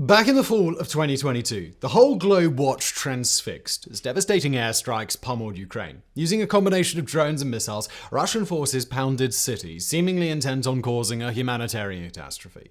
Back in the fall of 2022, the whole globe watched transfixed as devastating airstrikes pummeled Ukraine. Using a combination of drones and missiles, Russian forces pounded cities, seemingly intent on causing a humanitarian catastrophe.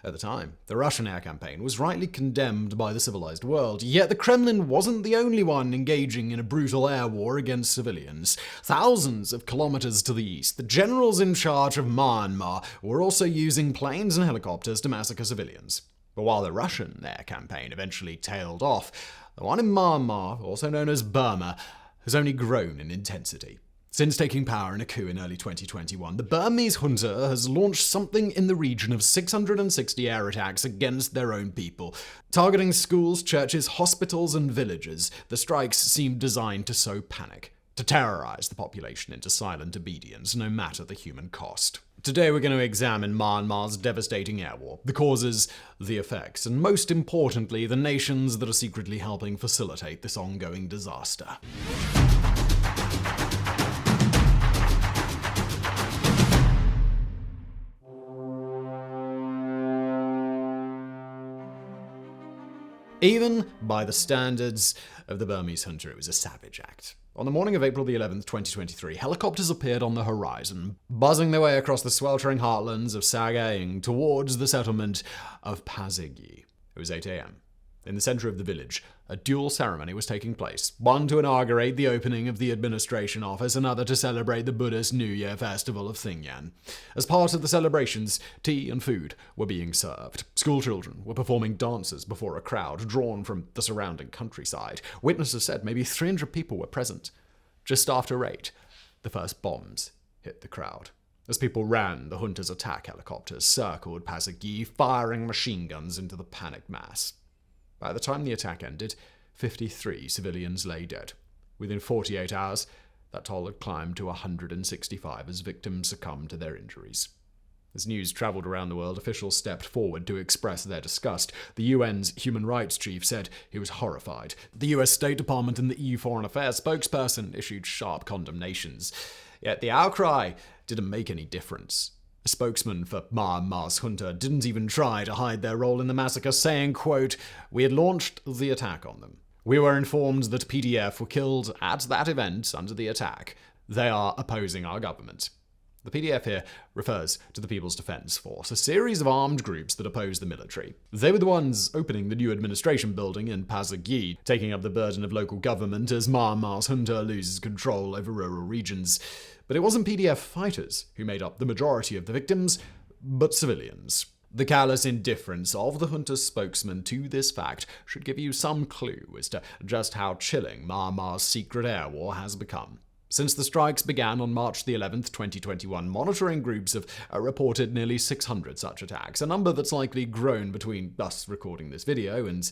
At the time, the Russian air campaign was rightly condemned by the civilized world, yet the Kremlin wasn't the only one engaging in a brutal air war against civilians. Thousands of kilometers to the east, the generals in charge of Myanmar were also using planes and helicopters to massacre civilians. But while the Russian air campaign eventually tailed off, the one in Myanmar, also known as Burma, has only grown in intensity. Since taking power in a coup in early 2021, the Burmese junta has launched something in the region of 660 air attacks against their own people. Targeting schools, churches, hospitals, and villages, the strikes seem designed to sow panic, to terrorize the population into silent obedience, no matter the human cost. Today we're going to examine Myanmar's devastating air war, the causes, the effects, and most importantly, the nations that are secretly helping facilitate this ongoing disaster. Even by the standards of the Burmese junta, it was a savage act. On the morning of April the 11th, 2023, helicopters appeared on the horizon, buzzing their way across the sweltering heartlands of Sagaing towards the settlement of Pasigi. It was 8 a.m. In the center of the village, a dual ceremony was taking place, one to inaugurate the opening of the administration office, another to celebrate the Buddhist New Year festival of Thingyan. As part of the celebrations, tea and food were being served. School children were performing dances before a crowd drawn from the surrounding countryside. Witnesses said maybe 300 people were present. Just after 8, the first bombs hit the crowd. As people ran, the junta's attack helicopters circled Pasigi, firing machine guns into the panicked mass. By the time the attack ended, 53 civilians lay dead. Within 48 hours, that toll had climbed to 165 as victims succumbed to their injuries. As news traveled around the world, officials stepped forward to express their disgust. The UN's human rights chief said he was horrified. The US State Department and the EU Foreign Affairs spokesperson issued sharp condemnations. Yet the outcry didn't make any difference. A spokesman for Myanmar's junta didn't even try to hide their role in the massacre, saying, quote, "We had launched the attack on them. We were informed that PDF were killed at that event under the attack. They are opposing our government." The PDF here refers to the People's Defense Force, a series of armed groups that oppose the military. They were the ones opening the new administration building in Pasigi, taking up the burden of local government as Myanmar's junta loses control over rural regions. But it wasn't PDF fighters who made up the majority of the victims, but civilians. The callous indifference of the junta's spokesman to this fact should give you some clue as to just how chilling Myanmar's secret air war has become. Since the strikes began on March the 11th, 2021, monitoring groups have reported nearly 600 such attacks, a number that's likely grown between us recording this video and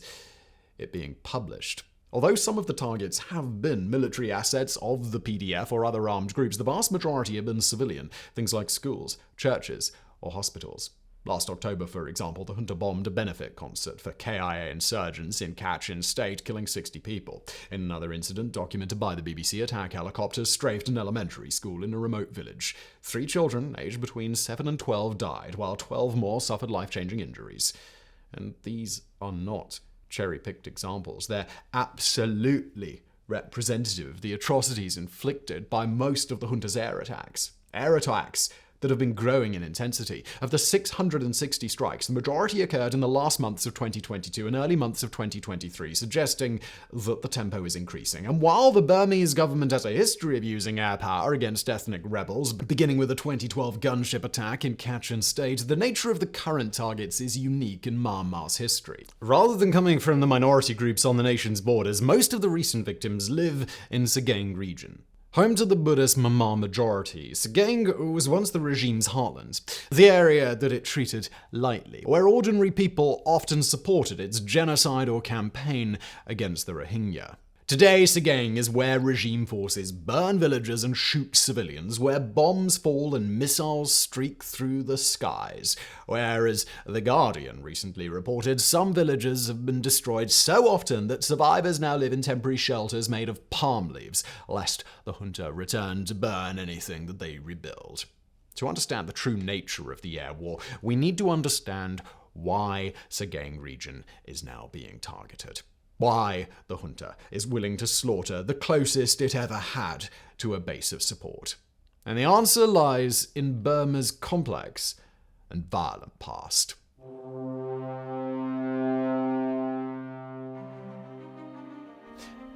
it being published. Although some of the targets have been military assets of the PDF or other armed groups, the vast majority have been civilian, things like schools, churches, or hospitals. Last October, for example, the junta bombed a benefit concert for KIA insurgents in Kachin State, killing 60 people. In another incident documented by the BBC, attack helicopters strafed an elementary school in a remote village. 3 children, aged between 7 and 12, died, while 12 more suffered life-changing injuries. And these are not cherry-picked examples. They're absolutely representative of the atrocities inflicted by most of the junta's air attacks. Air attacks that have been growing in intensity. Of the 660 strikes, the majority occurred in the last months of 2022 and early months of 2023, suggesting that the tempo is increasing. And while the Burmese government has a history of using air power against ethnic rebels, beginning with the 2012 gunship attack in Kachin State, the nature of the current targets is unique in Myanmar's history. Rather than coming from the minority groups on the nation's borders, most of the recent victims live in Sagaing region. Home to the Buddhist Myanmar majority, Sagaing was once the regime's heartland, the area that it treated lightly, where ordinary people often supported its genocide or campaign against the Rohingya. Today, Sagaing is where regime forces burn villages and shoot civilians, where bombs fall and missiles streak through the skies, where, as The Guardian recently reported, some villages have been destroyed so often that survivors now live in temporary shelters made of palm leaves, lest the junta return to burn anything that they rebuild. To understand the true nature of the air war, we need to understand why Sagaing region is now being targeted. Why the junta is willing to slaughter the closest it ever had to a base of support. And the answer lies in Burma's complex and violent past.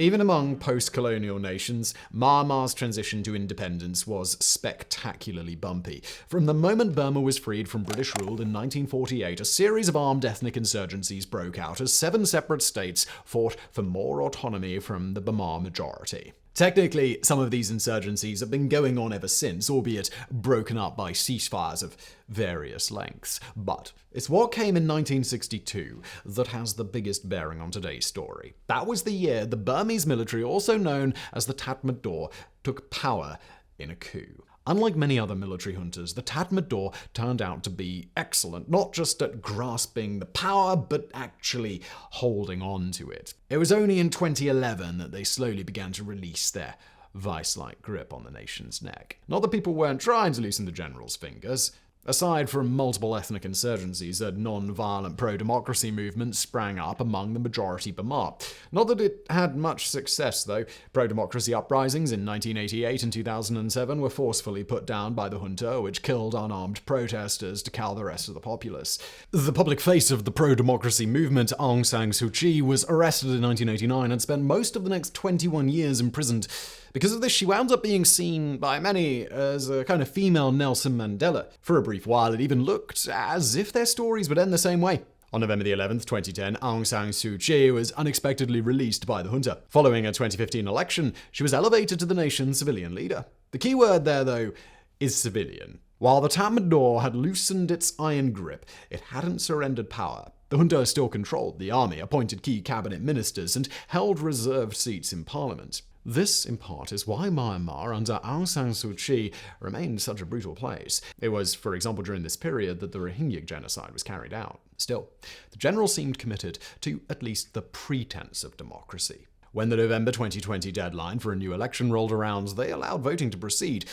Even among post-colonial nations, Myanmar's transition to independence was spectacularly bumpy. From the moment Burma was freed from British rule in 1948, a series of armed ethnic insurgencies broke out as 7 separate states fought for more autonomy from the Burma majority. Technically, some of these insurgencies have been going on ever since, albeit broken up by ceasefires of various lengths. But it's what came in 1962 that has the biggest bearing on today's story. That was the year the Burmese military, also known as the Tatmadaw, took power in a coup. Unlike many other military juntas, the Tatmadaw turned out to be excellent, not just at grasping the power, but actually holding on to it. It was only in 2011 that they slowly began to release their vice-like grip on the nation's neck. Not that people weren't trying to loosen the general's fingers. Aside from multiple ethnic insurgencies, a non-violent pro-democracy movement sprang up among the majority Burma. Not that it had much success, though. Pro-democracy uprisings in 1988 and 2007 were forcefully put down by the junta, which killed unarmed protesters to cow the rest of the populace. The public face of the pro-democracy movement, Aung San Suu Kyi, was arrested in 1989 and spent most of the next 21 years imprisoned. Because of this, she wound up being seen by many as a kind of female Nelson Mandela. For a brief while, it even looked as if their stories would end the same way. On November the 11th, 2010, Aung San Suu Kyi was unexpectedly released by the junta. Following a 2015 election, she was elevated to the nation's civilian leader. The key word there, though, is civilian. While the Tatmadaw had loosened its iron grip, it hadn't surrendered power. The junta still controlled the army, appointed key cabinet ministers, and held reserved seats in parliament. This, in part, is why Myanmar, under Aung San Suu Kyi, remained such a brutal place. It was, for example, during this period that the Rohingya genocide was carried out. Still, the general seemed committed to at least the pretense of democracy. When the November 2020 deadline for a new election rolled around, they allowed voting to proceed.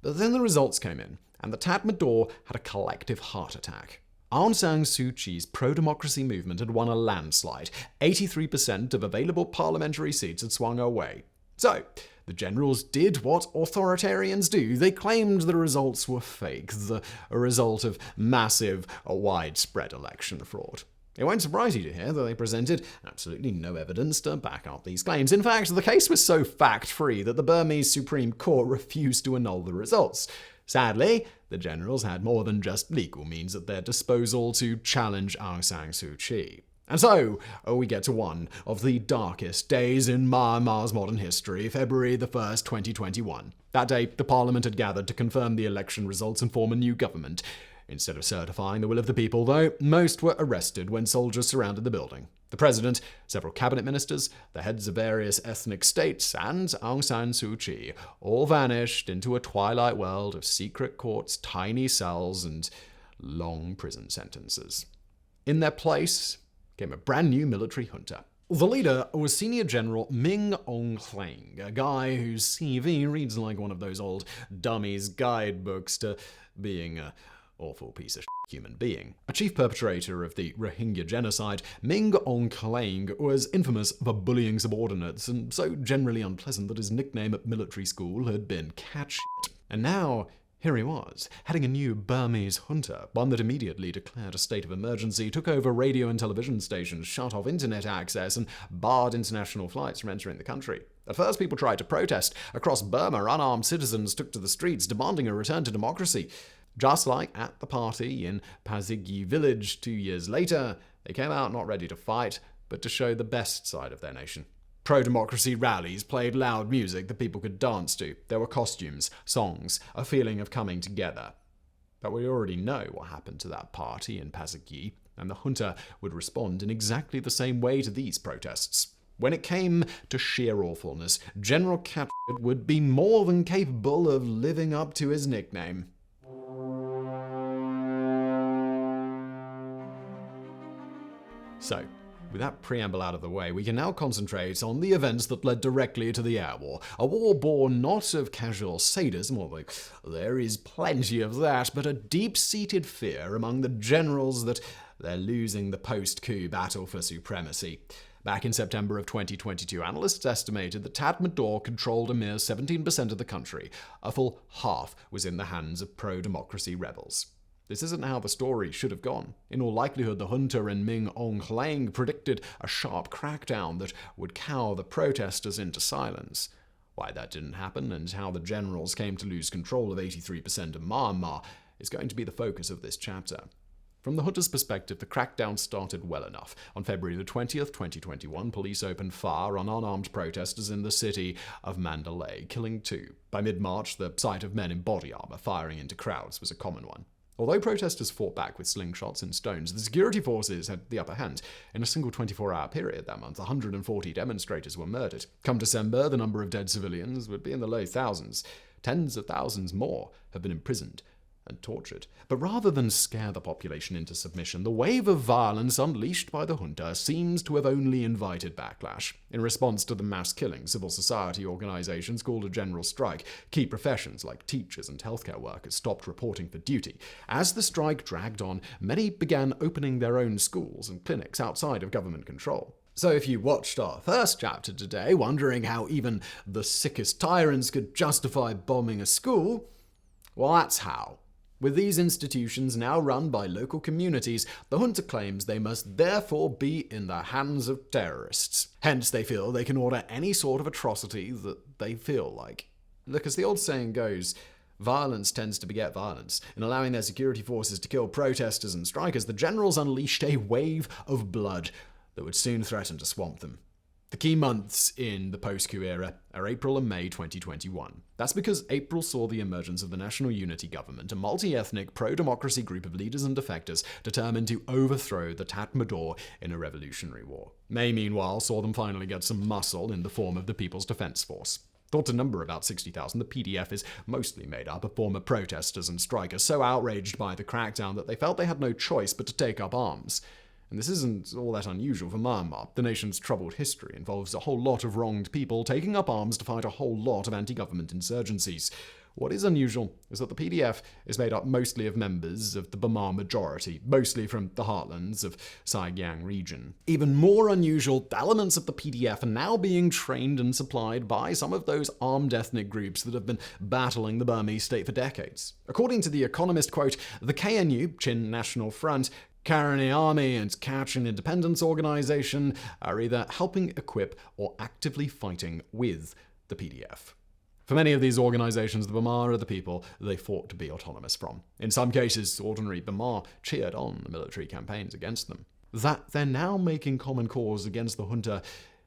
But then the results came in, and the Tatmadaw had a collective heart attack. Aung San Suu Kyi's pro-democracy movement had won a landslide. 83% of available parliamentary seats had swung her way. So, the generals did what authoritarians do. They claimed the results were fake, the result of massive, widespread election fraud. It won't surprise you to hear that they presented absolutely no evidence to back up these claims. In fact, the case was so fact-free that the Burmese Supreme Court refused to annul the results. Sadly, the generals had more than just legal means at their disposal to challenge Aung San Suu Kyi. And so, we get to one of the darkest days in Myanmar's modern history, February the 1st, 2021. That day, the parliament had gathered to confirm the election results and form a new government. Instead of certifying the will of the people, though, most were arrested when soldiers surrounded the building. The president, several cabinet ministers, the heads of various ethnic states, and Aung San Suu Kyi all vanished into a twilight world of secret courts, tiny cells, and long prison sentences. In their place came a brand new military junta. The leader was Senior General Min Aung Hlaing, a guy whose CV reads like one of those old dummies' guidebooks to being an awful piece of human being. A chief perpetrator of the Rohingya genocide, Min Aung Hlaing was infamous for bullying subordinates and so generally unpleasant that his nickname at military school had been cat shit. And now, here he was, heading a new Burmese junta, one that immediately declared a state of emergency, took over radio and television stations, shut off internet access, and barred international flights from entering the country. At first, people tried to protest. Across Burma, unarmed citizens took to the streets, demanding a return to democracy. Just like at the party in Pasigi village 2 years later, they came out not ready to fight, but to show the best side of their nation. Pro-democracy rallies played loud music that people could dance to. There were costumes, songs, a feeling of coming together. But we already know what happened to that party in Pasigi, and the junta would respond in exactly the same way to these protests. When it came to sheer awfulness, General Catshit would be more than capable of living up to his nickname. So, with that preamble out of the way, we can now concentrate on the events that led directly to the air war. A war born not of casual sadism, although there is plenty of that, but a deep-seated fear among the generals that they're losing the post-coup battle for supremacy. Back in September of 2022, analysts estimated that Tatmadaw controlled a mere 17% of the country. A full half was in the hands of pro-democracy rebels. This isn't how the story should have gone. In all likelihood, the junta and Min Aung Hlaing predicted a sharp crackdown that would cow the protesters into silence. Why that didn't happen and how the generals came to lose control of 83% of Myanmar is going to be the focus of this chapter. From the junta's perspective, the crackdown started well enough. On February the 20th, 2021, police opened fire on unarmed protesters in the city of Mandalay, killing 2. By mid-March, the sight of men in body armor firing into crowds was a common one. Although protesters fought back with slingshots and stones, the security forces had the upper hand. In a single 24-hour period that month, 140 demonstrators were murdered. Come December, the number of dead civilians would be in the low thousands. Tens of thousands more have been imprisoned and tortured. But rather than scare the population into submission, the wave of violence unleashed by the junta seems to have only invited backlash. In response to the mass killing, civil society organizations called a general strike. Key professions like teachers and healthcare workers stopped reporting for duty. As the strike dragged on, many began opening their own schools and clinics outside of government control. So if you watched our first chapter today, wondering how even the sickest tyrants could justify bombing a school, well, that's how. With these institutions now run by local communities, the junta claims they must therefore be in the hands of terrorists. Hence, they feel they can order any sort of atrocity that they feel like. Look, as the old saying goes, violence tends to beget violence. In allowing their security forces to kill protesters and strikers, the generals unleashed a wave of blood that would soon threaten to swamp them. The key months in the post-coup era are April and May 2021. That's because April saw the emergence of the National Unity Government, a multi-ethnic, pro-democracy group of leaders and defectors determined to overthrow the Tatmadaw in a revolutionary war. May, meanwhile, saw them finally get some muscle in the form of the People's Defense Force. Thought to number about 60,000, the PDF is mostly made up of former protesters and strikers so outraged by the crackdown that they felt they had no choice but to take up arms. And this isn't all that unusual for Myanmar. The nation's troubled history involves a whole lot of wronged people taking up arms to fight a whole lot of anti-government insurgencies. What is unusual is that the PDF is made up mostly of members of the Burmese majority, mostly from the heartlands of Sagaing region. Even more unusual, elements of the PDF are now being trained and supplied by some of those armed ethnic groups that have been battling the Burmese state for decades. According to The Economist, quote, the KNU, Chin National Front, Karenni Army and Kachin Independence Organization are either helping equip or actively fighting with the PDF. For many of these organizations, the Burma are the people they fought to be autonomous from. In some cases, ordinary Burma cheered on the military campaigns against them. That they're now making common cause against the junta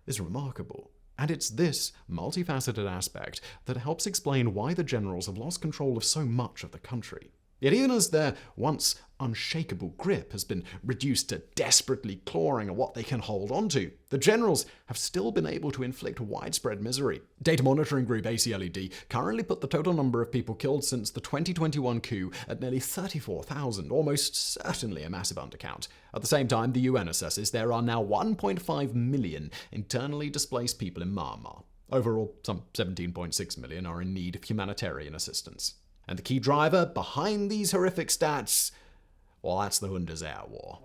is remarkable. And it's this multifaceted aspect that helps explain why the generals have lost control of so much of the country. Yet even as their once unshakable grip has been reduced to desperately clawing at what they can hold on to, the generals have still been able to inflict widespread misery. Data monitoring group ACLED currently put the total number of people killed since the 2021 coup at nearly 34,000, almost certainly a massive undercount. At the same time, the UN assesses there are now 1.5 million internally displaced people in Myanmar. Overall, some 17.6 million are in need of humanitarian assistance. And the key driver behind these horrific stats, well, that's the junta's air war.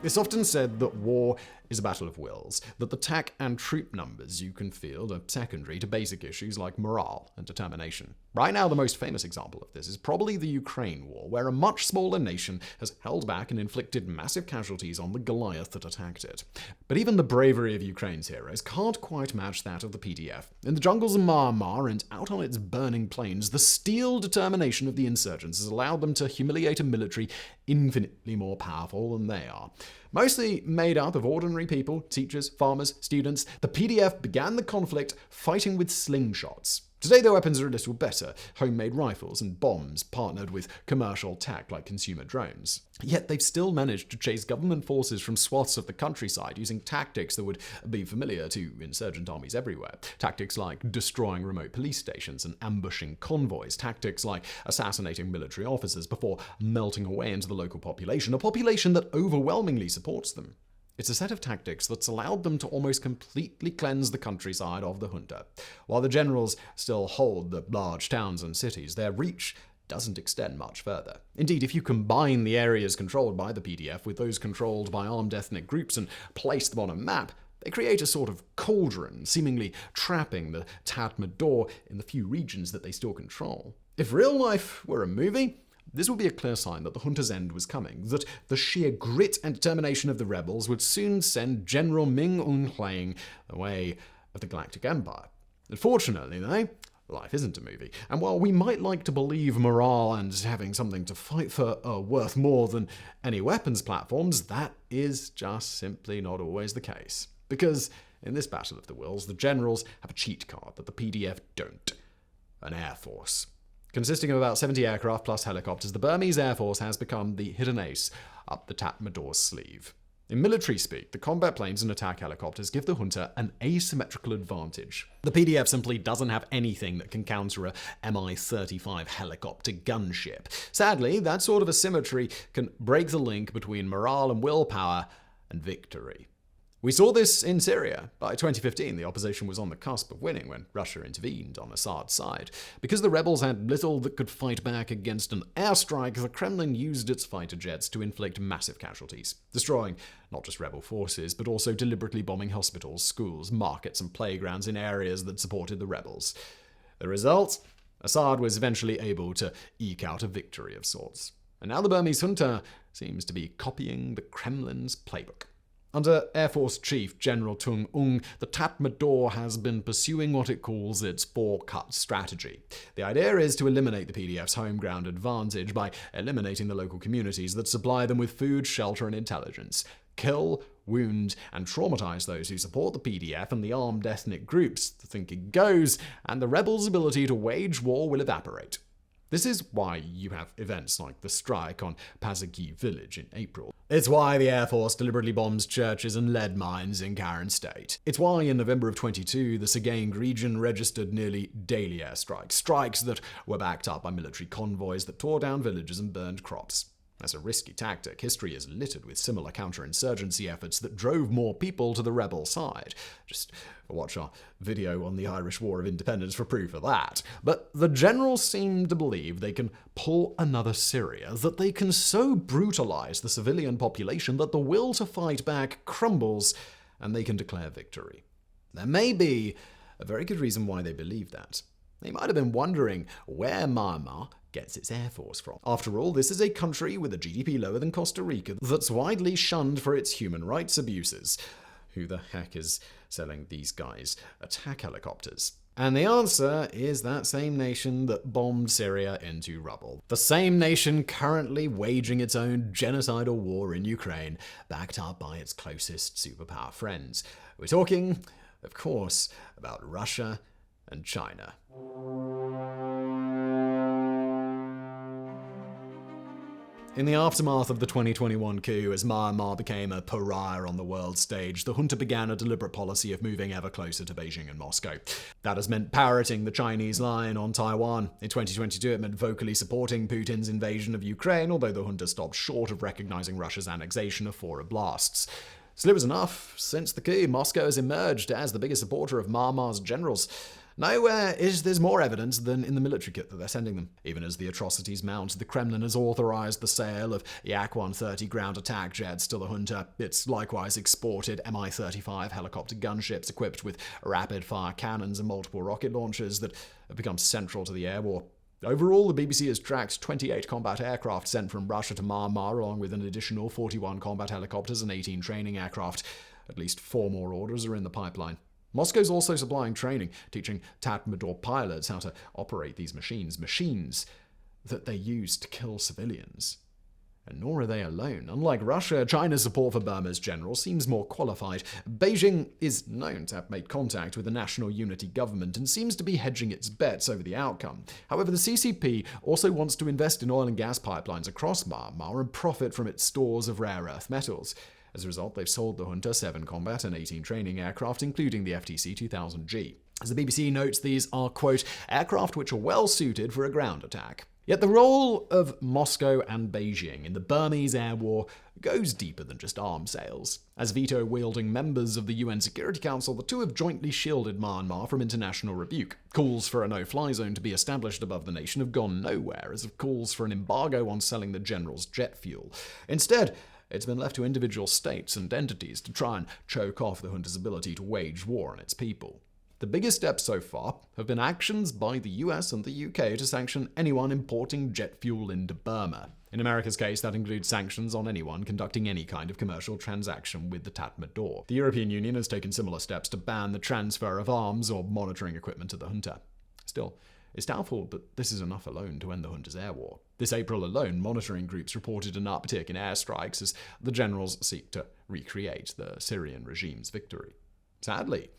It's often said that war is a battle of wills, that the tack and troop numbers you can field are secondary to basic issues like morale and determination. Right now, the most famous example of this is probably the Ukraine war, where a much smaller nation has held back and inflicted massive casualties on the Goliath that attacked it. But even the bravery of Ukraine's heroes can't quite match that of the PDF. In the jungles of Myanmar and out on its burning plains, the steel determination of the insurgents has allowed them to humiliate a military infinitely more powerful than they are. Mostly made up of ordinary people, teachers, farmers, students, the PDF began the conflict fighting with slingshots. Today, their weapons are a little better, homemade rifles and bombs partnered with commercial tech like consumer drones. Yet they've still managed to chase government forces from swaths of the countryside using tactics that would be familiar to insurgent armies everywhere. Tactics like destroying remote police stations and ambushing convoys. Tactics like assassinating military officers before melting away into the local population, a population that overwhelmingly supports them. It's a set of tactics that's allowed them to almost completely cleanse the countryside of the junta. While the generals still hold the large towns and cities, their reach doesn't extend much further. Indeed, if you combine the areas controlled by the PDF with those controlled by armed ethnic groups and place them on a map, they create a sort of cauldron, seemingly trapping the Tatmadaw in the few regions that they still control. If real life were a movie, this would be a clear sign that the junta's end was coming, that the sheer grit and determination of the rebels would soon send General Ming Aung Hlaing the way of the Galactic Empire. Unfortunately, though, life isn't a movie, and while we might like to believe morale and having something to fight for are worth more than any weapons platforms, that is just simply not always the case. Because in this battle of the wills, the generals have a cheat card that the PDF don't: an air force. Consisting of about 70 aircraft plus helicopters, the Burmese Air Force has become the hidden ace up the Tatmadaw's sleeve. In military speak, the combat planes and attack helicopters give the junta an asymmetrical advantage. The PDF simply doesn't have anything that can counter a Mi-35 helicopter gunship. Sadly, that sort of asymmetry can break the link between morale and willpower and victory. We saw this in Syria. By 2015, the opposition was on the cusp of winning when Russia intervened on Assad's side. Because the rebels had little that could fight back against an airstrike, the Kremlin used its fighter jets to inflict massive casualties, destroying not just rebel forces, but also deliberately bombing hospitals, schools, markets, and playgrounds in areas that supported the rebels. The result? Assad was eventually able to eke out a victory of sorts. And now the Burmese junta seems to be copying the Kremlin's playbook. Under Air Force Chief General Tung Ung, the Tatmadaw has been pursuing what it calls its four-cut strategy. The idea is to eliminate the PDF's home ground advantage by eliminating the local communities that supply them with food, shelter, and intelligence. Kill, wound, and traumatize those who support the PDF and the armed ethnic groups. The thinking goes, and the rebels' ability to wage war will evaporate. This is why you have events like the strike on Pasigi village in April. It's why the Air Force deliberately bombs churches and lead mines in Karen State. It's why in November of 22, the Sagaing region registered nearly daily airstrikes, strikes that were backed up by military convoys that tore down villages and burned crops. As a risky tactic, history is littered with similar counterinsurgency efforts that drove more people to the rebel side. Just watch our video on the Irish War of Independence for proof of that. But the generals seem to believe they can pull another Syria, that they can so brutalize the civilian population that the will to fight back crumbles and they can declare victory. There may be a very good reason why they believe that. They might have been wondering where Myanmar gets its air force from. After all, this is a country with a GDP lower than Costa Rica that's widely shunned for its human rights abuses. Who the heck is selling these guys attack helicopters? And the answer is that same nation that bombed Syria into rubble. The same nation currently waging its own genocidal war in Ukraine, backed up by its closest superpower friends. We're talking, of course, about Russia and China. In the aftermath of the 2021 coup, as Myanmar became a pariah on the world stage, the junta began a deliberate policy of moving ever closer to Beijing and Moscow. That has meant parroting the Chinese line on Taiwan. In 2022, it meant vocally supporting Putin's invasion of Ukraine, although the junta stopped short of recognizing Russia's annexation of four oblasts. Still, it was enough. Since the coup, Moscow has emerged as the biggest supporter of Myanmar's generals. Nowhere is there more evidence than in the military kit that they're sending them. Even as the atrocities mount, the Kremlin has authorized the sale of Yak-130 ground attack jets to the junta. It's likewise exported Mi-35 helicopter gunships equipped with rapid-fire cannons and multiple rocket launchers that have become central to the air war. Overall, the BBC has tracked 28 combat aircraft sent from Russia to Myanmar, along with an additional 41 combat helicopters and 18 training aircraft. At least 4 more orders are in the pipeline. Moscow's also supplying training, teaching Tatmadaw pilots how to operate these machines that they use to kill civilians. And nor are they alone. Unlike Russia, China's support for Burma's generals seems more qualified. Beijing is known to have made contact with the National Unity Government and seems to be hedging its bets over the outcome. However, the CCP also wants to invest in oil and gas pipelines across Myanmar and profit from its stores of rare earth metals. As a result, they've sold the junta 7 combat and 18 training aircraft, including the FTC-2000G. As the BBC notes, these are, quote, aircraft which are well suited for a ground attack. Yet the role of Moscow and Beijing in the Burmese air war goes deeper than just arms sales. As veto-wielding members of the UN Security Council, the two have jointly shielded Myanmar from international rebuke. Calls for a no-fly zone to be established above the nation have gone nowhere, as have calls for an embargo on selling the general's jet fuel. Instead, it's been left to individual states and entities to try and choke off the junta's ability to wage war on its people. The biggest steps so far have been actions by the US and the UK to sanction anyone importing jet fuel into Burma. In America's case, that includes sanctions on anyone conducting any kind of commercial transaction with the Tatmadaw. The European Union has taken similar steps to ban the transfer of arms or monitoring equipment to the junta. Still, it's doubtful that this is enough alone to end the junta's air war. This April alone, monitoring groups reported an uptick in airstrikes as the generals seek to recreate the Syrian regime's victory. Sadly,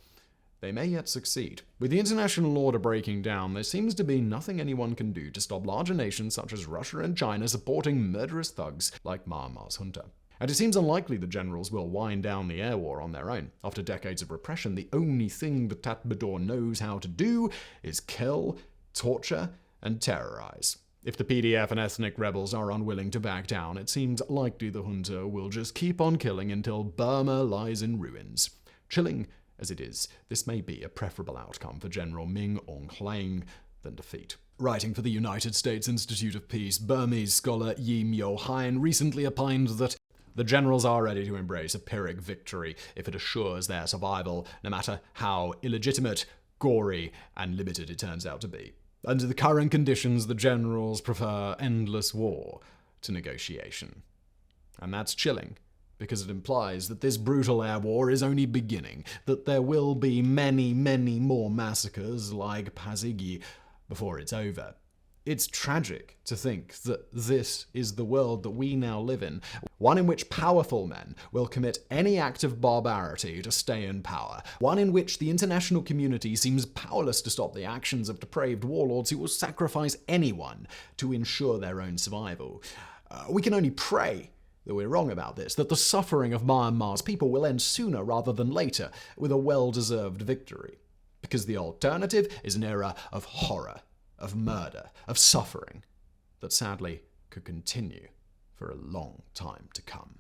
they may yet succeed. With the international order breaking down, there seems to be nothing anyone can do to stop larger nations such as Russia and China supporting murderous thugs like Myanmar's junta. And it seems unlikely the generals will wind down the air war on their own. After decades of repression, the only thing the Tatmadaw knows how to do is kill, torture, and terrorize. If the PDF and ethnic rebels are unwilling to back down, it seems likely the junta will just keep on killing until Burma lies in ruins. Chilling as it is, this may be a preferable outcome for General Min Aung Hlaing than defeat. Writing for the United States Institute of Peace, Burmese scholar Yi Myo-hein recently opined that the generals are ready to embrace a Pyrrhic victory if it assures their survival, no matter how illegitimate, gory, and limited it turns out to be. Under the current conditions, the generals prefer endless war to negotiation. And that's chilling, because it implies that this brutal air war is only beginning, that there will be many, many more massacres like Pasigi before it's over. It's tragic to think that this is the world that we now live in, one in which powerful men will commit any act of barbarity to stay in power, one in which the international community seems powerless to stop the actions of depraved warlords who will sacrifice anyone to ensure their own survival. We can only pray that we're wrong about this, that the suffering of Myanmar's people will end sooner rather than later with a well-deserved victory. Because the alternative is an era of horror, of murder, of suffering that sadly could continue for a long time to come.